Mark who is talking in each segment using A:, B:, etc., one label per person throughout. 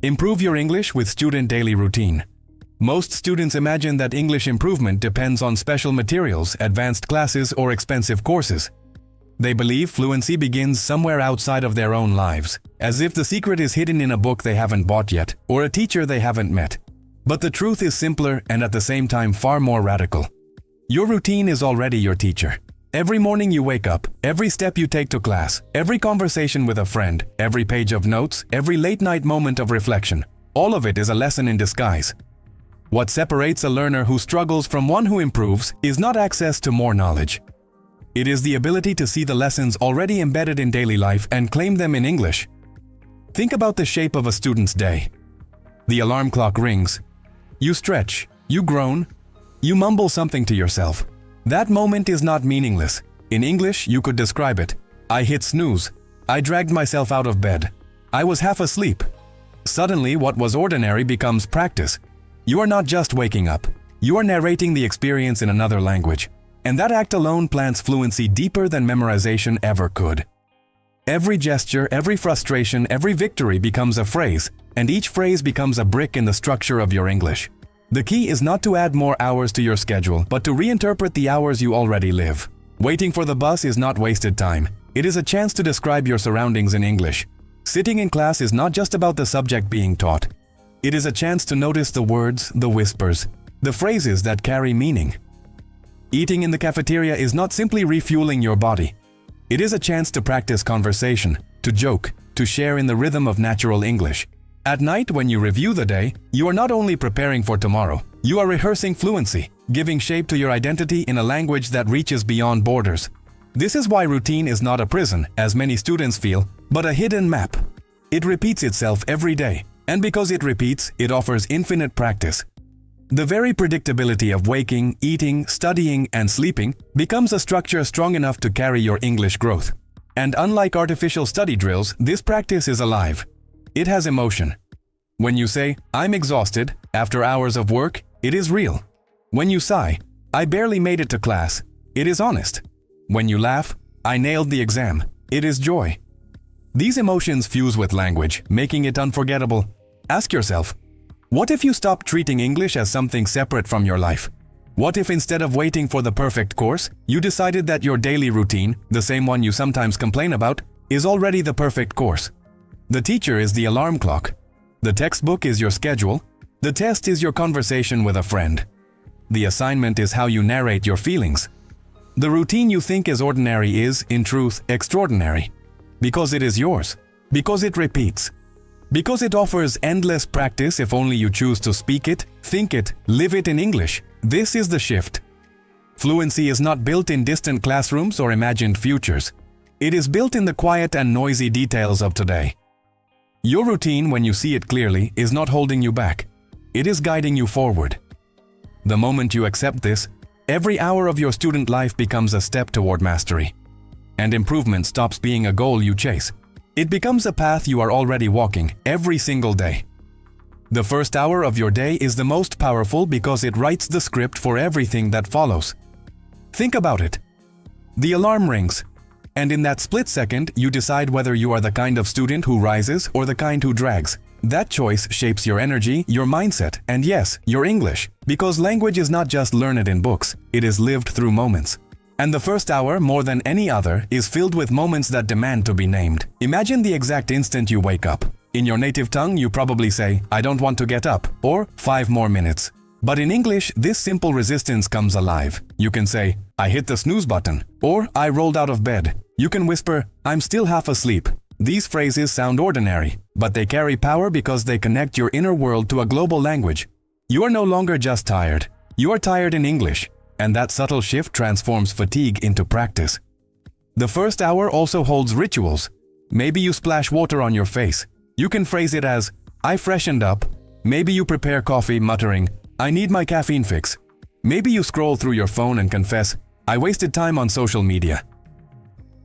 A: Improve your English with student daily routine. Most students imagine that English improvement depends on special materials, advanced classes, or expensive courses. They believe fluency begins somewhere outside of their own lives, as if the secret is hidden in a book they haven't bought yet, or a teacher they haven't met. But the truth is simpler and at the same time far more radical. Your routine is already your teacher. Every morning you wake up, every step you take to class, every conversation with a friend, every page of notes, every late-night moment of reflection, all of it is a lesson in disguise. What separates a learner who struggles from one who improves is not access to more knowledge. It is the ability to see the lessons already embedded in daily life and claim them in English. Think about the shape of a student's day. The alarm clock rings. You stretch, you groan, you mumble something to yourself. That moment is not meaningless. In English, you could describe it. I hit snooze. I dragged myself out of bed. I was half asleep. Suddenly, what was ordinary becomes practice. You are not just waking up. You are narrating the experience in another language. And that act alone plants fluency deeper than memorization ever could. Every gesture, every frustration, every victory becomes a phrase, and each phrase becomes a brick in the structure of your English. The key is not to add more hours to your schedule, but to reinterpret the hours you already live. Waiting for the bus is not wasted time. It is a chance to describe your surroundings in English. Sitting in class is not just about the subject being taught. It is a chance to notice the words, the whispers, the phrases that carry meaning. Eating in the cafeteria is not simply refueling your body. It is a chance to practice conversation, to joke, to share in the rhythm of natural English. At night, when you review the day, you are not only preparing for tomorrow, you are rehearsing fluency, giving shape to your identity in a language that reaches beyond borders. This is why routine is not a prison, as many students feel, but a hidden map. It repeats itself every day, and because it repeats, it offers infinite practice. The very predictability of waking, eating, studying, and sleeping becomes a structure strong enough to carry your English growth. And unlike artificial study drills, this practice is alive. It has emotion. When you say, "I'm exhausted," after hours of work, it is real. When you sigh, "I barely made it to class," it is honest. When you laugh, "I nailed the exam," it is joy. These emotions fuse with language, making it unforgettable. Ask yourself, what if you stopped treating English as something separate from your life? What if instead of waiting for the perfect course, you decided that your daily routine, the same one you sometimes complain about, is already the perfect course? The teacher is the alarm clock. The textbook is your schedule. The test is your conversation with a friend. The assignment is how you narrate your feelings. The routine you think is ordinary is, in truth, extraordinary. Because it is yours. Because it repeats. Because it offers endless practice if only you choose to speak it, think it, live it in English. This is the shift. Fluency is not built in distant classrooms or imagined futures. It is built in the quiet and noisy details of today. Your routine, when you see it clearly, is not holding you back. It is guiding you forward. The moment you accept this, every hour of your student life becomes a step toward mastery. And improvement stops being a goal you chase. It becomes a path you are already walking every single day. The first hour of your day is the most powerful because it writes the script for everything that follows. Think about it. The alarm rings. And in that split second, you decide whether you are the kind of student who rises or the kind who drags. That choice shapes your energy, your mindset, and yes, your English. Because language is not just learned in books, it is lived through moments. And the first hour, more than any other, is filled with moments that demand to be named. Imagine the exact instant you wake up. In your native tongue, you probably say, "I don't want to get up," or "5 more minutes." But in English, this simple resistance comes alive. You can say, "I hit the snooze button," or "I rolled out of bed." You can whisper, "I'm still half asleep." These phrases sound ordinary, but they carry power because they connect your inner world to a global language. You are no longer just tired. You are tired in English, and that subtle shift transforms fatigue into practice. The first hour also holds rituals. Maybe you splash water on your face. You can phrase it as, "I freshened up." Maybe you prepare coffee, muttering, "I need my caffeine fix." Maybe you scroll through your phone and confess, "I wasted time on social media."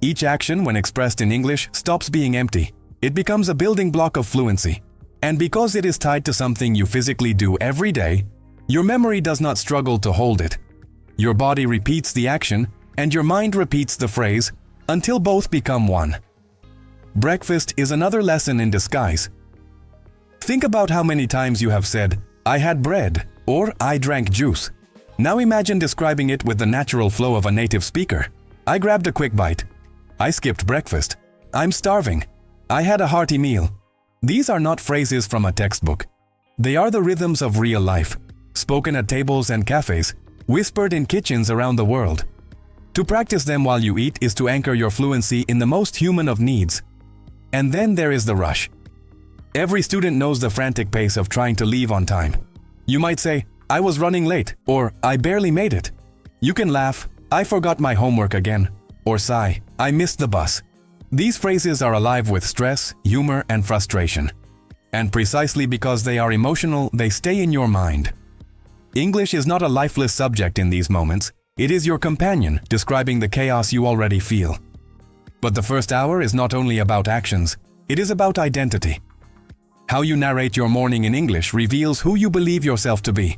A: Each action, when expressed in English, stops being empty. It becomes a building block of fluency. And because it is tied to something you physically do every day, your memory does not struggle to hold it. Your body repeats the action, and your mind repeats the phrase, until both become one. Breakfast is another lesson in disguise. Think about how many times you have said, "I had bread," or "I drank juice." Now imagine describing it with the natural flow of a native speaker. "I grabbed a quick bite." "I skipped breakfast." "I'm starving." "I had a hearty meal." These are not phrases from a textbook. They are the rhythms of real life, spoken at tables and cafes, whispered in kitchens around the world. To practice them while you eat is to anchor your fluency in the most human of needs. And then there is the rush. Every student knows the frantic pace of trying to leave on time. You might say, "I was running late," or "I barely made it." You can laugh, "I forgot my homework again," or sigh, "I missed the bus." These phrases are alive with stress, humor, and frustration. And precisely because they are emotional, they stay in your mind. English is not a lifeless subject in these moments. It is your companion, describing the chaos you already feel. But the first hour is not only about actions, it is about identity. How you narrate your morning in English reveals who you believe yourself to be.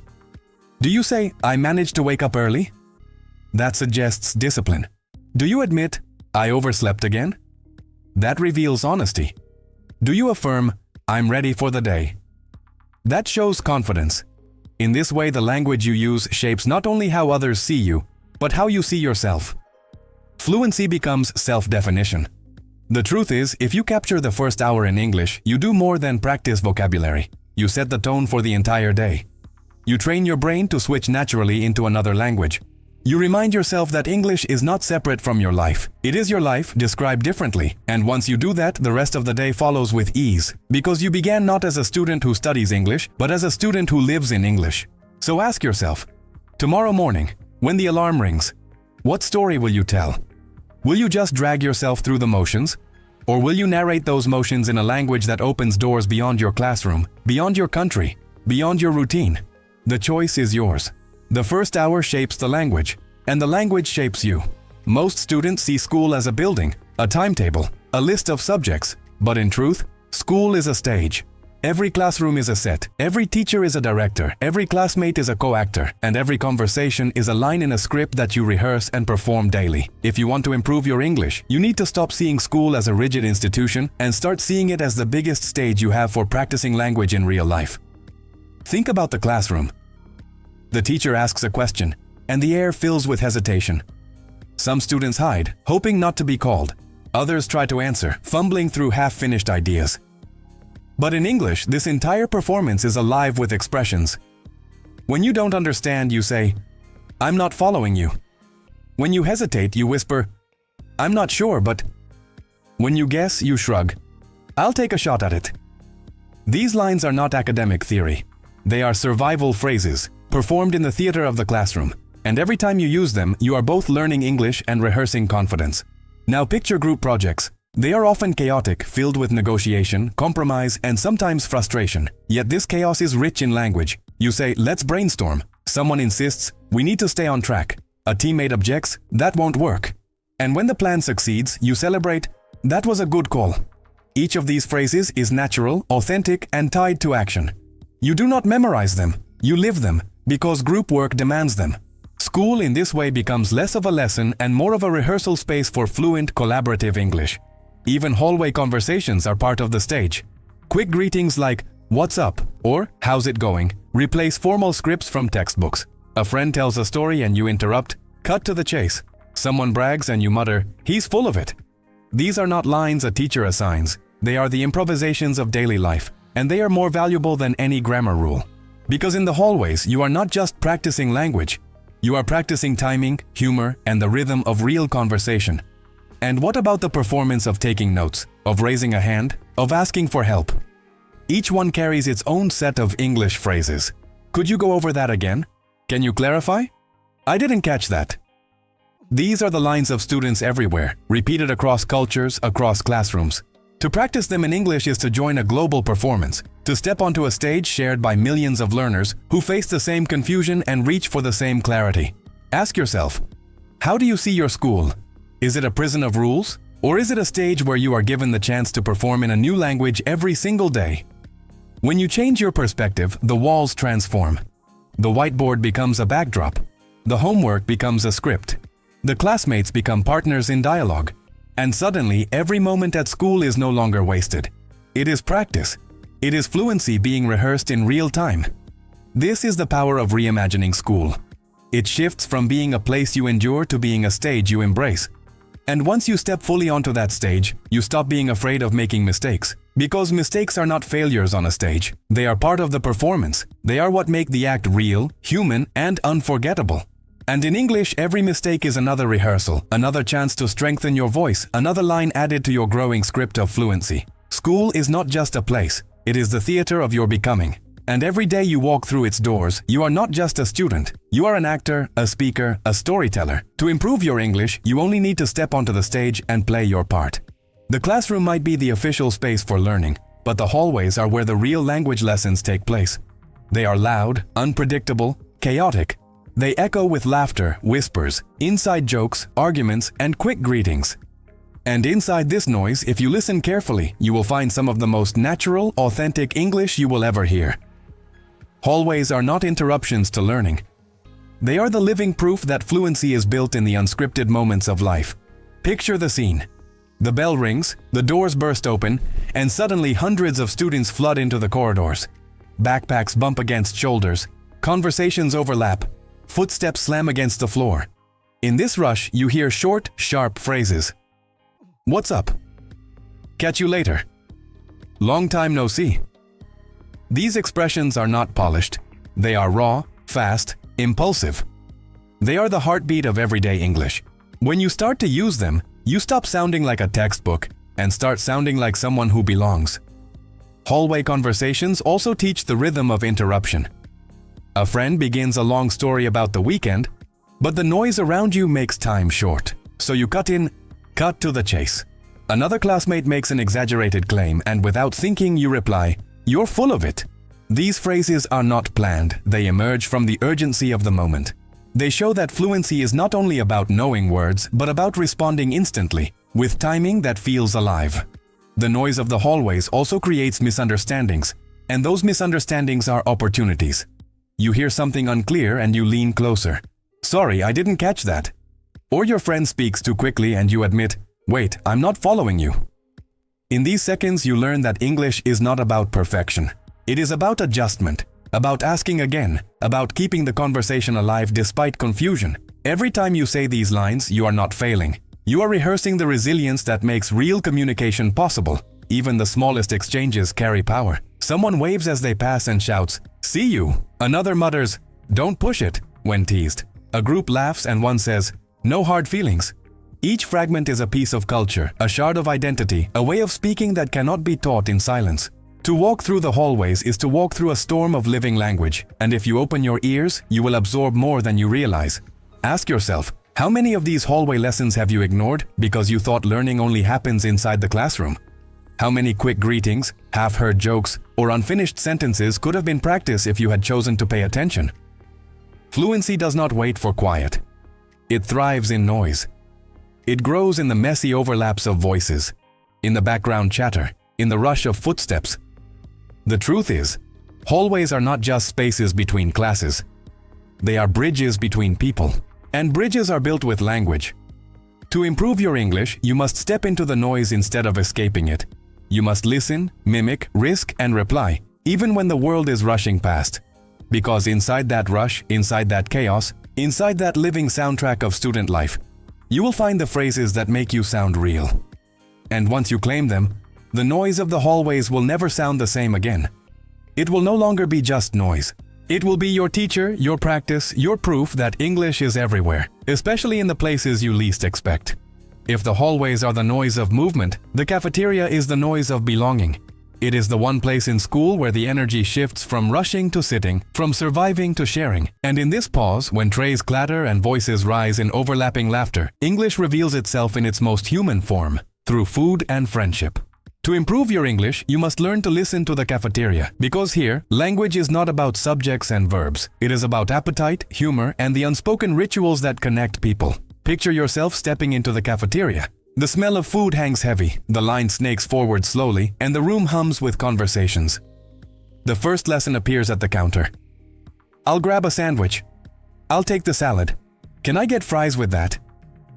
A: Do you say, "I managed to wake up early"? That suggests discipline. Do you admit, "I overslept again"? That reveals honesty. Do you affirm, "I'm ready for the day"? That shows confidence. In this way, the language you use shapes not only how others see you, but how you see yourself. Fluency becomes self-definition. The truth is, if you capture the first hour in English, you do more than practice vocabulary. You set the tone for the entire day. You train your brain to switch naturally into another language. You remind yourself that English is not separate from your life. It is your life, described differently. And once you do that, the rest of the day follows with ease, because you began not as a student who studies English, but as a student who lives in English. So ask yourself, tomorrow morning, when the alarm rings, what story will you tell? Will you just drag yourself through the motions? Or will you narrate those motions in a language that opens doors beyond your classroom, beyond your country, beyond your routine? The choice is yours. The first hour shapes the language, and the language shapes you. Most students see school as a building, a timetable, a list of subjects, but in truth, school is a stage. Every classroom is a set, every teacher is a director, every classmate is a co-actor, and every conversation is a line in a script that you rehearse and perform daily. If you want to improve your English, you need to stop seeing school as a rigid institution and start seeing it as the biggest stage you have for practicing language in real life. Think about the classroom. The teacher asks a question, and the air fills with hesitation. Some students hide, hoping not to be called. Others try to answer, fumbling through half-finished ideas. But in English, this entire performance is alive with expressions. When you don't understand, you say, "I'm not following you." When you hesitate, you whisper, "I'm not sure, but..." When you guess, you shrug, "I'll take a shot at it." These lines are not academic theory. They are survival phrases, performed in the theater of the classroom. And every time you use them, you are both learning English and rehearsing confidence. Now picture group projects. They are often chaotic, filled with negotiation, compromise, and sometimes frustration. Yet this chaos is rich in language. You say, "Let's brainstorm." Someone insists, "We need to stay on track." A teammate objects, "That won't work." And when the plan succeeds, you celebrate, "That was a good call." Each of these phrases is natural, authentic, and tied to action. You do not memorize them, you live them, because group work demands them. School in this way becomes less of a lesson and more of a rehearsal space for fluent, collaborative English. Even hallway conversations are part of the stage. Quick greetings like, "What's up?" or "How's it going?" replace formal scripts from textbooks. A friend tells a story and you interrupt, "Cut to the chase." Someone brags and you mutter, "He's full of it." These are not lines a teacher assigns. They are the improvisations of daily life, and they are more valuable than any grammar rule. Because in the hallways, you are not just practicing language. You are practicing timing, humor, and the rhythm of real conversation. And what about the performance of taking notes, of raising a hand, of asking for help? Each one carries its own set of English phrases. Could you go over that again? Can you clarify? I didn't catch that. These are the lines of students everywhere, repeated across cultures, across classrooms. To practice them in English is to join a global performance, to step onto a stage shared by millions of learners who face the same confusion and reach for the same clarity. Ask yourself, how do you see your school? Is it a prison of rules? Or is it a stage where you are given the chance to perform in a new language every single day? When you change your perspective, the walls transform. The whiteboard becomes a backdrop. The homework becomes a script. The classmates become partners in dialogue. And suddenly, every moment at school is no longer wasted. It is practice. It is fluency being rehearsed in real time. This is the power of reimagining school. It shifts from being a place you endure to being a stage you embrace. And once you step fully onto that stage, you stop being afraid of making mistakes. Because mistakes are not failures on a stage. They are part of the performance. They are what make the act real, human, and unforgettable. And in English, every mistake is another rehearsal, another chance to strengthen your voice, another line added to your growing script of fluency. School is not just a place. It is the theater of your becoming. And every day you walk through its doors, you are not just a student. You are an actor, a speaker, a storyteller. To improve your English, you only need to step onto the stage and play your part. The classroom might be the official space for learning, but the hallways are where the real language lessons take place. They are loud, unpredictable, chaotic. They echo with laughter, whispers, inside jokes, arguments, and quick greetings. And inside this noise, if you listen carefully, you will find some of the most natural, authentic English you will ever hear. Hallways are not interruptions to learning. They are the living proof that fluency is built in the unscripted moments of life. Picture the scene. The bell rings, the doors burst open, and suddenly hundreds of students flood into the corridors. Backpacks bump against shoulders, conversations overlap, footsteps slam against the floor. In this rush, you hear short, sharp phrases. What's up? Catch you later. Long time no see. These expressions are not polished. They are raw, fast, impulsive. They are the heartbeat of everyday English. When you start to use them, you stop sounding like a textbook and start sounding like someone who belongs. Hallway conversations also teach the rhythm of interruption. A friend begins a long story about the weekend, but the noise around you makes time short. So you cut to the chase. Another classmate makes an exaggerated claim, and without thinking you reply, "You're full of it." These phrases are not planned. They emerge from the urgency of the moment. They show that fluency is not only about knowing words, but about responding instantly, with timing that feels alive. The noise of the hallways also creates misunderstandings, and those misunderstandings are opportunities. You hear something unclear and you lean closer. "Sorry, I didn't catch that." Or your friend speaks too quickly and you admit, "Wait, I'm not following you." In these seconds, you learn that English is not about perfection. It is about adjustment, about asking again, about keeping the conversation alive despite confusion. Every time you say these lines, you are not failing. You are rehearsing the resilience that makes real communication possible. Even the smallest exchanges carry power. Someone waves as they pass and shouts, "See you." Another mutters, "Don't push it," when teased. A group laughs and one says, "No hard feelings." Each fragment is a piece of culture, a shard of identity, a way of speaking that cannot be taught in silence. To walk through the hallways is to walk through a storm of living language, and if you open your ears, you will absorb more than you realize. Ask yourself, how many of these hallway lessons have you ignored because you thought learning only happens inside the classroom? How many quick greetings, half-heard jokes, or unfinished sentences could have been practiced if you had chosen to pay attention? Fluency does not wait for quiet. It thrives in noise. It grows in the messy overlaps of voices, in the background chatter, in the rush of footsteps. The truth is, hallways are not just spaces between classes. They are bridges between people. And bridges are built with language. To improve your English, you must step into the noise instead of escaping it. You must listen, mimic, risk, and reply, even when the world is rushing past. Because inside that rush, inside that chaos, inside that living soundtrack of student life, you will find the phrases that make you sound real. And once you claim them, the noise of the hallways will never sound the same again. It will no longer be just noise. It will be your teacher, your practice, your proof that English is everywhere, especially in the places you least expect. If the hallways are the noise of movement, the cafeteria is the noise of belonging. It is the one place in school where the energy shifts from rushing to sitting, from surviving to sharing. And in this pause, when trays clatter and voices rise in overlapping laughter, English reveals itself in its most human form, through food and friendship. To improve your English, you must learn to listen to the cafeteria, because here, language is not about subjects and verbs. It is about appetite, humor, and the unspoken rituals that connect people. Picture yourself stepping into the cafeteria. The smell of food hangs heavy, the line snakes forward slowly, and the room hums with conversations. The first lesson appears at the counter. "I'll grab a sandwich." "I'll take the salad." "Can I get fries with that?"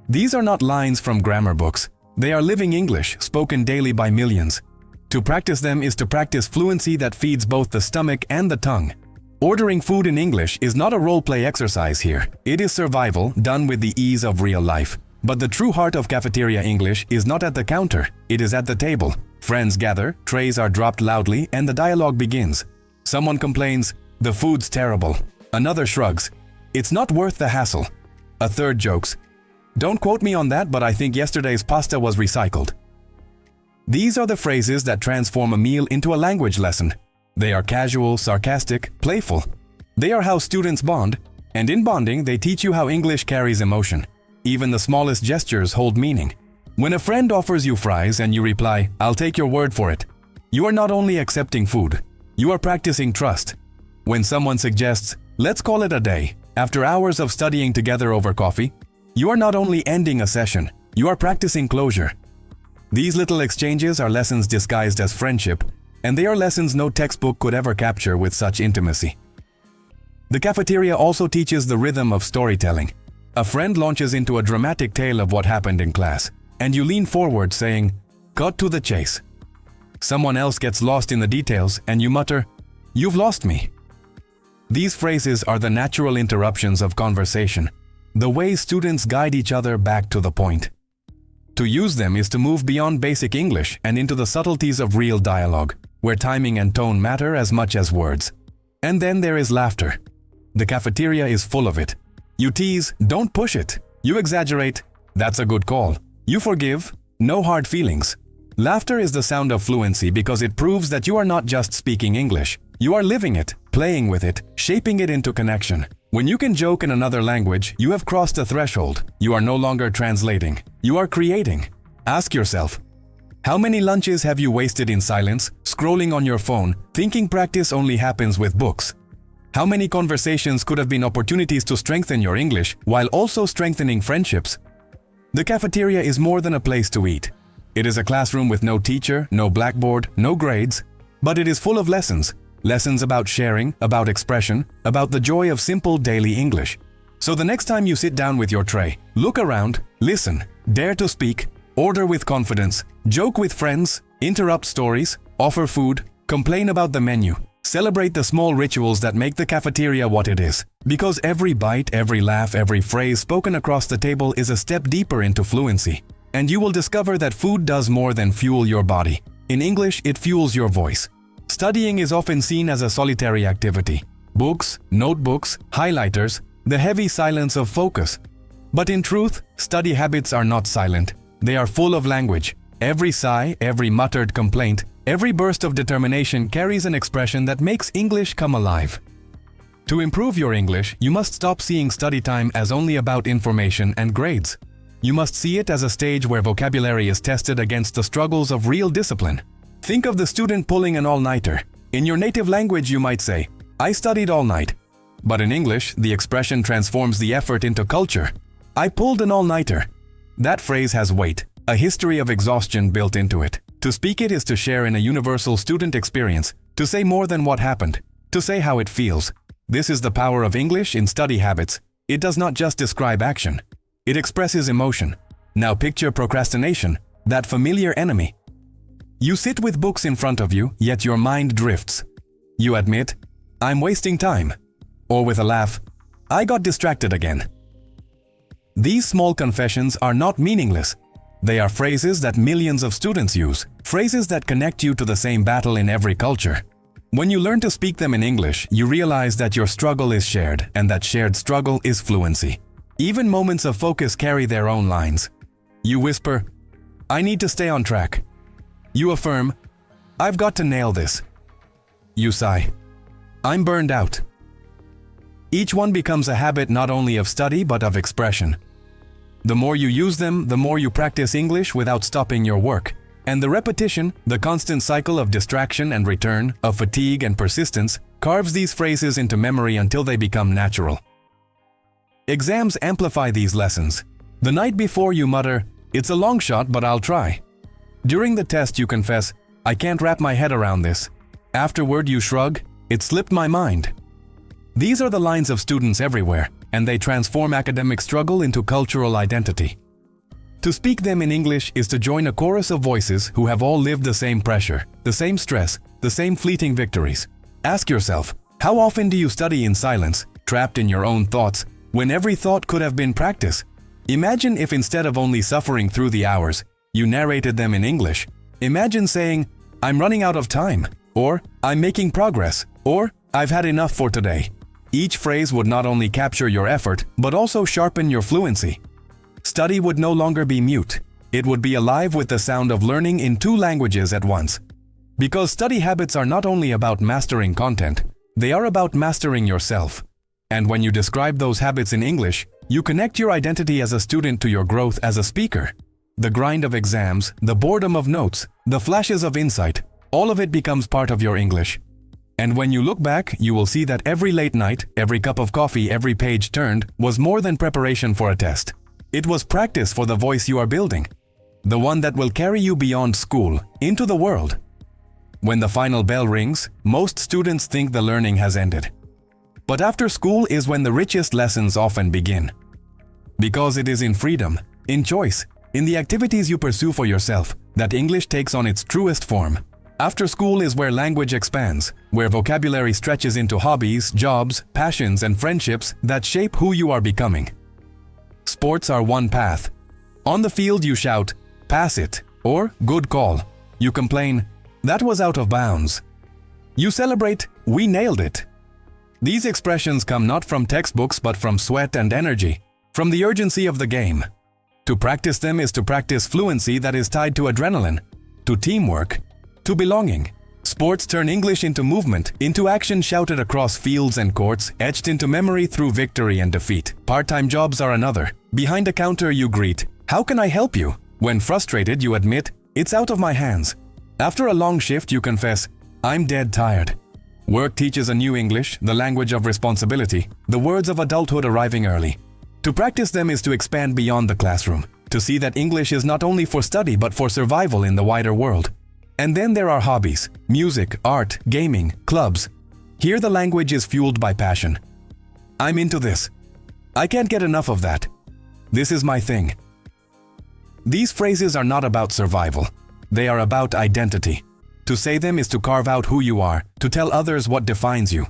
A: These are not lines from grammar books. They are living English, spoken daily by millions. To practice them is to practice fluency that feeds both the stomach and the tongue. Ordering food in English is not a role-play exercise here. It is survival done with the ease of real life. But the true heart of cafeteria English is not at the counter, it is at the table. Friends gather, trays are dropped loudly, and the dialogue begins. Someone complains, "The food's terrible." Another shrugs, "It's not worth the hassle." A third jokes, "Don't quote me on that, but I think yesterday's pasta was recycled." These are the phrases that transform a meal into a language lesson. They are casual, sarcastic, playful. They are how students bond, and in bonding they teach you how English carries emotion. Even the smallest gestures hold meaning. When a friend offers you fries and you reply, "I'll take your word for it," you are not only accepting food, you are practicing trust. When someone suggests, "Let's call it a day," after hours of studying together over coffee, you are not only ending a session, you are practicing closure. These little exchanges are lessons disguised as friendship, and they are lessons no textbook could ever capture with such intimacy. The cafeteria also teaches the rhythm of storytelling. A friend launches into a dramatic tale of what happened in class, and you lean forward saying, "Cut to the chase." Someone else gets lost in the details, and you mutter, "You've lost me." These phrases are the natural interruptions of conversation, the way students guide each other back to the point. To use them is to move beyond basic English and into the subtleties of real dialogue, where timing and tone matter as much as words. And then there is laughter. The cafeteria is full of it. You tease, "Don't push it." You exaggerate, "That's a good call." You forgive, no hard feelings. Laughter is the sound of fluency because it proves that you are not just speaking English. You are living it, playing with it, shaping it into connection. When you can joke in another language, you have crossed a threshold. You are no longer translating. You are creating. Ask yourself, how many lunches have you wasted in silence, scrolling on your phone, thinking practice only happens with books? How many conversations could have been opportunities to strengthen your English while also strengthening friendships? The cafeteria is more than a place to eat. It is a classroom with no teacher, no blackboard, no grades, but it is full of lessons. Lessons about sharing, about expression, about the joy of simple daily English. So the next time you sit down with your tray, look around, listen, dare to speak, order with confidence, joke with friends, interrupt stories, offer food, complain about the menu. Celebrate the small rituals that make the cafeteria what it is. Because every bite, every laugh, every phrase spoken across the table is a step deeper into fluency. And you will discover that food does more than fuel your body. In English, it fuels your voice. Studying is often seen as a solitary activity. Books, notebooks, highlighters, the heavy silence of focus. But in truth, study habits are not silent. They are full of language. Every sigh, every muttered complaint, every burst of determination carries an expression that makes English come alive. To improve your English, you must stop seeing study time as only about information and grades. You must see it as a stage where vocabulary is tested against the struggles of real discipline. Think of the student pulling an all-nighter. In your native language you might say, "I studied all night." But in English, the expression transforms the effort into culture. "I pulled an all-nighter." That phrase has weight, a history of exhaustion built into it. To speak it is to share in a universal student experience, to say more than what happened, to say how it feels. This is the power of English in study habits. It does not just describe action. It expresses emotion. Now picture procrastination, that familiar enemy. You sit with books in front of you, yet your mind drifts. You admit, "I'm wasting time." Or with a laugh, "I got distracted again." These small confessions are not meaningless. They are phrases that millions of students use, phrases that connect you to the same battle in every culture. When you learn to speak them in English, you realize that your struggle is shared, and that shared struggle is fluency. Even moments of focus carry their own lines. You whisper, "I need to stay on track." You affirm, "I've got to nail this." You sigh, "I'm burned out." Each one becomes a habit not only of study but of expression. The more you use them, the more you practice English without stopping your work. And the repetition, the constant cycle of distraction and return, of fatigue and persistence, carves these phrases into memory until they become natural. Exams amplify these lessons. The night before you mutter, "It's a long shot, but I'll try." During the test you confess, "I can't wrap my head around this." Afterward you shrug, "It slipped my mind." These are the lines of students everywhere, and they transform academic struggle into cultural identity. To speak them in English is to join a chorus of voices who have all lived the same pressure, the same stress, the same fleeting victories. Ask yourself, how often do you study in silence, trapped in your own thoughts, when every thought could have been practice? Imagine if instead of only suffering through the hours, you narrated them in English. Imagine saying, "I'm running out of time," or "I'm making progress," or "I've had enough for today." Each phrase would not only capture your effort, but also sharpen your fluency. Study would no longer be mute. It would be alive with the sound of learning in two languages at once. Because study habits are not only about mastering content, they are about mastering yourself. And when you describe those habits in English, you connect your identity as a student to your growth as a speaker. The grind of exams, the boredom of notes, the flashes of insight, all of it becomes part of your English. And when you look back, you will see that every late night, every cup of coffee, every page turned was more than preparation for a test. It was practice for the voice you are building, the one that will carry you beyond school, into the world. When the final bell rings, most students think the learning has ended. But after school is when the richest lessons often begin. Because it is in freedom, in choice, in the activities you pursue for yourself, that English takes on its truest form. After school is where language expands, where vocabulary stretches into hobbies, jobs, passions, and friendships that shape who you are becoming. Sports are one path. On the field you shout, "Pass it," or "Good call." You complain, "That was out of bounds." You celebrate, "We nailed it." These expressions come not from textbooks but from sweat and energy, from the urgency of the game. To practice them is to practice fluency that is tied to adrenaline, to teamwork, to belonging. Sports turn English into movement, into action shouted across fields and courts, etched into memory through victory and defeat. Part-time jobs are another. Behind a counter you greet, "How can I help you?" When frustrated you admit, "It's out of my hands." After a long shift you confess, "I'm dead tired." Work teaches a new English, the language of responsibility, the words of adulthood arriving early. To practice them is to expand beyond the classroom, to see that English is not only for study but for survival in the wider world. And then there are hobbies, music, art, gaming, clubs. Here the language is fueled by passion. "I'm into this. I can't get enough of that. This is my thing." These phrases are not about survival. They are about identity. To say them is to carve out who you are, to tell others what defines you.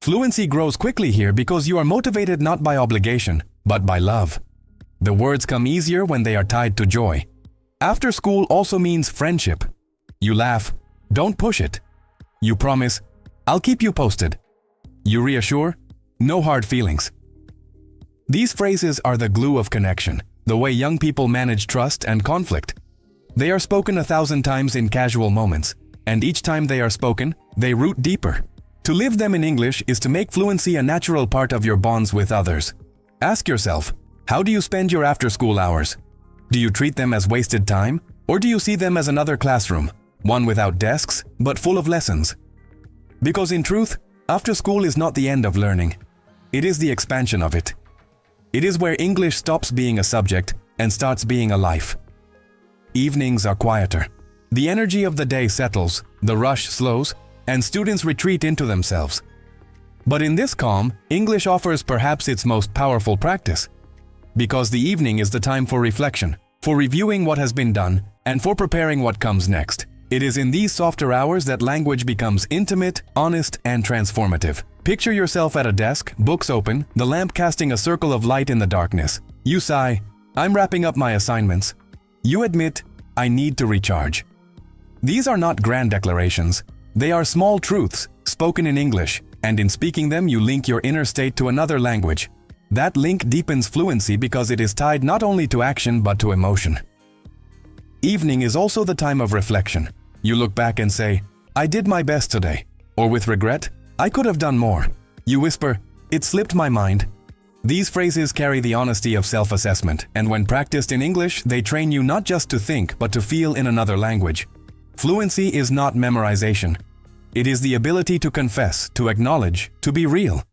A: Fluency grows quickly here because you are motivated not by obligation, but by love. The words come easier when they are tied to joy. After school also means friendship. You laugh, "Don't push it." You promise, "I'll keep you posted." You reassure, "No hard feelings." These phrases are the glue of connection, the way young people manage trust and conflict. They are spoken 1,000 times in casual moments, and each time they are spoken, they root deeper. To live them in English is to make fluency a natural part of your bonds with others. Ask yourself, how do you spend your after-school hours? Do you treat them as wasted time, or do you see them as another classroom, one without desks, but full of lessons? Because in truth, after school is not the end of learning. It is the expansion of it. It is where English stops being a subject and starts being a life. Evenings are quieter. The energy of the day settles, the rush slows, and students retreat into themselves. But in this calm, English offers perhaps its most powerful practice. Because the evening is the time for reflection, for reviewing what has been done, and for preparing what comes next. It is in these softer hours that language becomes intimate, honest, and transformative. Picture yourself at a desk, books open, the lamp casting a circle of light in the darkness. You sigh, "I'm wrapping up my assignments." You admit, "I need to recharge." These are not grand declarations. They are small truths, spoken in English, and in speaking them you link your inner state to another language. That link deepens fluency because it is tied not only to action but to emotion. Evening is also the time of reflection. You look back and say, "I did my best today," or with regret, "I could have done more." You whisper, "It slipped my mind." These phrases carry the honesty of self-assessment, and when practiced in English, they train you not just to think but to feel in another language. Fluency is not memorization. It is the ability to confess, to acknowledge, to be real.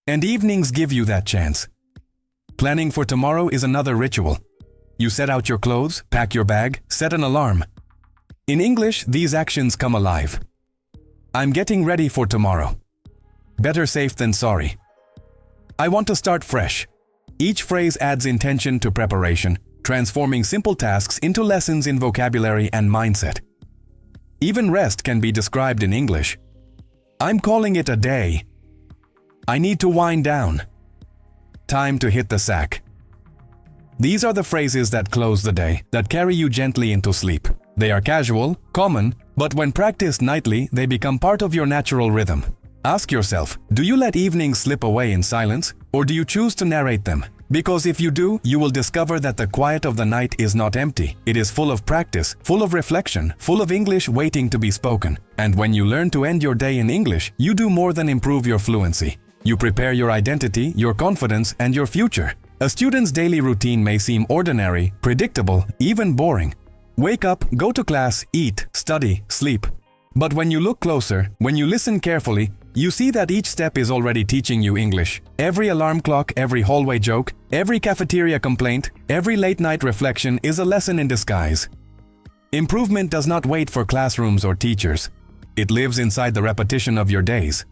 A: And evenings give you that chance. Planning for tomorrow is another ritual. You set out your clothes, pack your bag, set an alarm. In English, these actions come alive. "I'm getting ready for tomorrow." Better safe than sorry. "I want to start fresh." Each phrase adds intention to preparation, transforming simple tasks into lessons in vocabulary and mindset. Even rest can be described in English. I'm calling it a day. I need to wind down. Time to hit the sack. These are the phrases that close the day, that carry you gently into sleep. They are casual, common, but when practiced nightly, they become part of your natural rhythm. Ask yourself, do you let evenings slip away in silence, or do you choose to narrate them? Because if you do, you will discover that the quiet of the night is not empty. It is full of practice, full of reflection, full of English waiting to be spoken. And when you learn to end your day in English, you do more than improve your fluency. You prepare your identity, your confidence, and your future. A student's daily routine may seem ordinary, predictable, even boring. Wake up, go to class, eat, study, sleep. But when you look closer, when you listen carefully, you see that each step is already teaching you English. Every alarm clock, every hallway joke, every cafeteria complaint, every late-night reflection is a lesson in disguise. Improvement does not wait for classrooms or teachers. It lives inside the repetition of your days.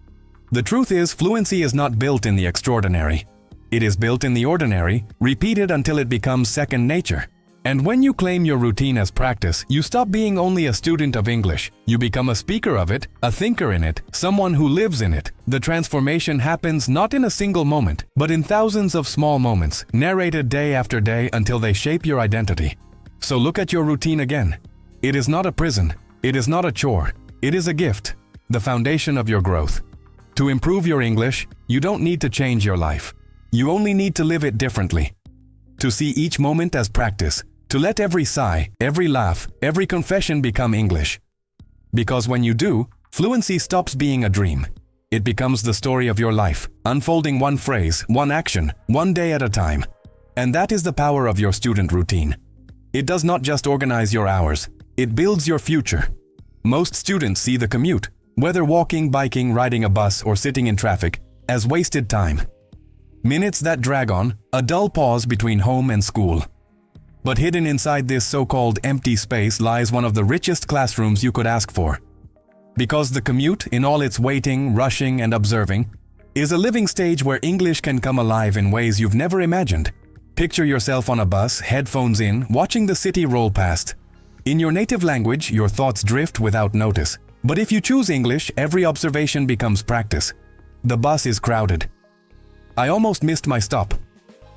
A: The truth is, fluency is not built in the extraordinary. It is built in the ordinary, repeated until it becomes second nature. And when you claim your routine as practice, you stop being only a student of English. You become a speaker of it, a thinker in it, someone who lives in it. The transformation happens not in a single moment, but in thousands of small moments, narrated day after day until they shape your identity. So look at your routine again. It is not a prison. It is not a chore. It is a gift, the foundation of your growth. To improve your English, you don't need to change your life. You only need to live it differently. To see each moment as practice. To let every sigh, every laugh, every confession become English. Because when you do, fluency stops being a dream. It becomes the story of your life, unfolding one phrase, one action, one day at a time. And that is the power of your student routine. It does not just organize your hours, it builds your future. Most students see the commute, whether walking, biking, riding a bus, or sitting in traffic, as wasted time. Minutes that drag on, a dull pause between home and school. But hidden inside this so-called empty space lies one of the richest classrooms you could ask for. Because the commute, in all its waiting, rushing, and observing, is a living stage where English can come alive in ways you've never imagined. Picture yourself on a bus, headphones in, watching the city roll past. In your native language, your thoughts drift without notice. But if you choose English, every observation becomes practice. The bus is crowded. I almost missed my stop.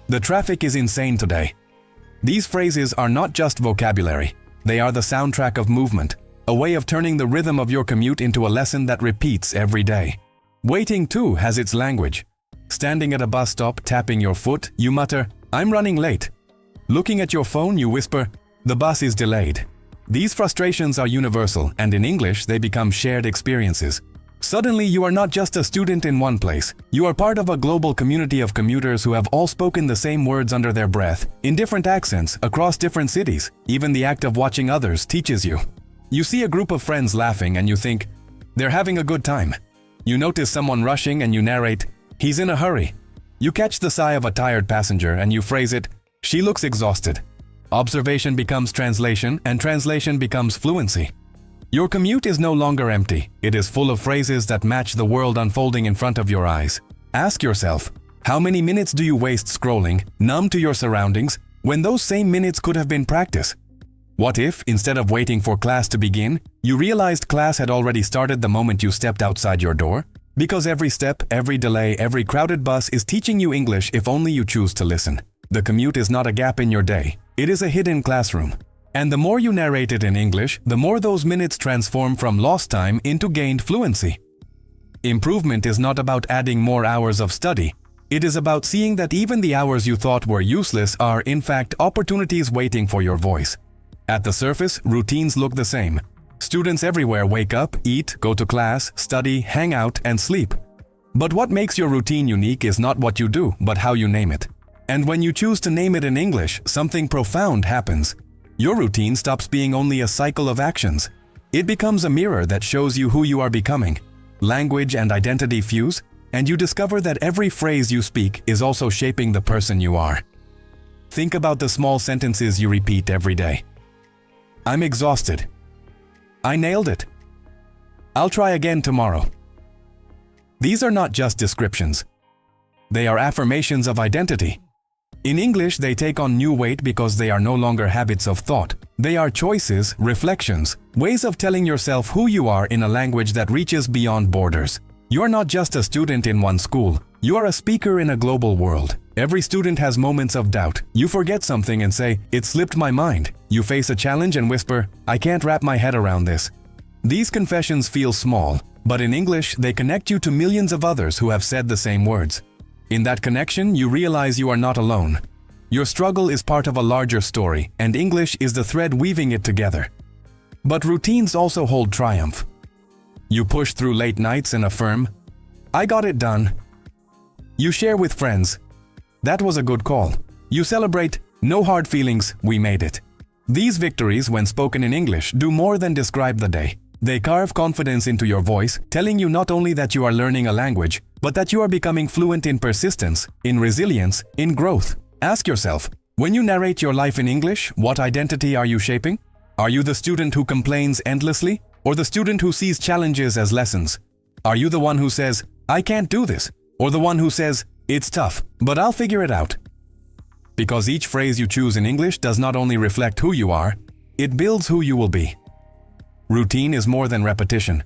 A: The traffic is insane today. These phrases are not just vocabulary. They are the soundtrack of movement, a way of turning the rhythm of your commute into a lesson that repeats every day. Waiting too has its language. Standing at a bus stop, tapping your foot, you mutter, "I'm running late." Looking at your phone, you whisper, "The bus is delayed." These frustrations are universal, and in English, they become shared experiences. Suddenly, you are not just a student in one place. You are part of a global community of commuters who have all spoken the same words under their breath, in different accents, across different cities. Even the act of watching others teaches you. You see a group of friends laughing and you think, they're having a good time. You notice someone rushing and you narrate, "He's in a hurry." You catch the sigh of a tired passenger and you phrase it, "She looks exhausted." Observation becomes translation, and translation becomes fluency. Your commute is no longer empty. It is full of phrases that match the world unfolding in front of your eyes. Ask yourself, how many minutes do you waste scrolling, numb to your surroundings, when those same minutes could have been practice? What if, instead of waiting for class to begin, you realized class had already started the moment you stepped outside your door? Because every step, every delay, every crowded bus is teaching you English if only you choose to listen. The commute is not a gap in your day. It is a hidden classroom. And the more you narrate it in English, the more those minutes transform from lost time into gained fluency. Improvement is not about adding more hours of study. It is about seeing that even the hours you thought were useless are, in fact, opportunities waiting for your voice. At the surface, routines look the same. Students everywhere wake up, eat, go to class, study, hang out, and sleep. But what makes your routine unique is not what you do, but how you name it. And when you choose to name it in English, something profound happens. Your routine stops being only a cycle of actions. It becomes a mirror that shows you who you are becoming. Language and identity fuse, and you discover that every phrase you speak is also shaping the person you are. Think about the small sentences you repeat every day. I'm exhausted. I nailed it. I'll try again tomorrow. These are not just descriptions. They are affirmations of identity. In English, they take on new weight because they are no longer habits of thought. They are choices, reflections, ways of telling yourself who you are in a language that reaches beyond borders. You're not just a student in one school. You are a speaker in a global world. Every student has moments of doubt. You forget something and say, "It slipped my mind." You face a challenge and whisper, "I can't wrap my head around this." These confessions feel small, but in English, they connect you to millions of others who have said the same words. In that connection, you realize you are not alone. Your struggle is part of a larger story, and English is the thread weaving it together. But routines also hold triumph. You push through late nights and affirm, "I got it done." You share with friends, "That was a good call." You celebrate, "No hard feelings, we made it." These victories, when spoken in English, do more than describe the day. They carve confidence into your voice, telling you not only that you are learning a language, but that you are becoming fluent in persistence, in resilience, in growth. Ask yourself, when you narrate your life in English, what identity are you shaping? Are you the student who complains endlessly, or the student who sees challenges as lessons? Are you the one who says, "I can't do this," or the one who says, "It's tough, but I'll figure it out"? Because each phrase you choose in English does not only reflect who you are, it builds who you will be. Routine is more than repetition.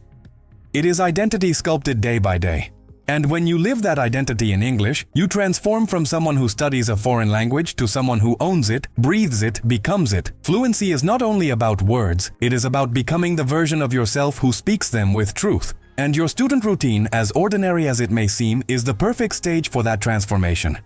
A: It is identity sculpted day by day. And when you live that identity in English, you transform from someone who studies a foreign language to someone who owns it, breathes it, becomes it. Fluency is not only about words, it is about becoming the version of yourself who speaks them with truth. And your student routine, as ordinary as it may seem, is the perfect stage for that transformation.